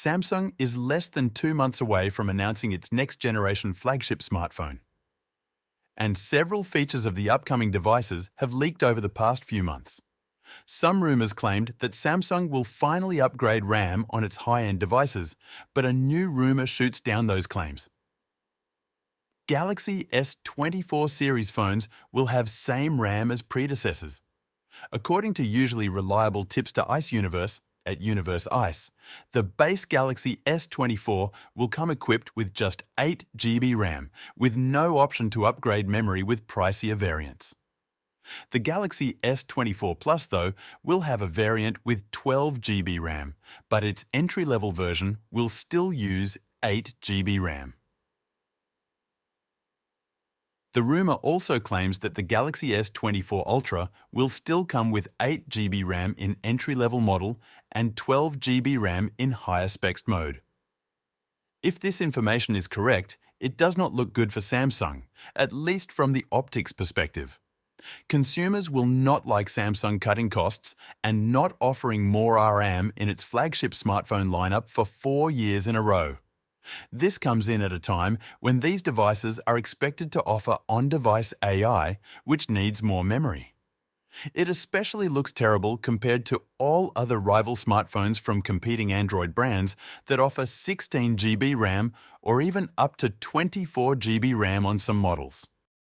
Samsung is less than 2 months away from announcing its next-generation flagship smartphone. And several features of the upcoming devices have leaked over the past few months. Some rumors claimed that Samsung will finally upgrade RAM on its high-end devices, but a new rumor shoots down those claims. Galaxy S24 series phones will have same RAM as predecessors. According to usually reliable tipster Ice Universe, at Universe Ice, the base Galaxy S24 will come equipped with just 8 GB RAM, with no option to upgrade memory with pricier variants. The Galaxy S24 Plus, though, will have a variant with 12 GB RAM, but its entry-level version will still use 8 GB RAM. The rumor also claims that the Galaxy S24 Ultra will still come with 8 GB RAM in entry-level model and 12 GB RAM in higher specs mode. If this information is correct, it does not look good for Samsung, at least from the optics perspective. Consumers will not like Samsung cutting costs and not offering more RAM in its flagship smartphone lineup for 4 years in a row. This comes in at a time when these devices are expected to offer on-device AI, which needs more memory. It especially looks terrible compared to all other rival smartphones from competing Android brands that offer 16 GB RAM or even up to 24 GB RAM on some models.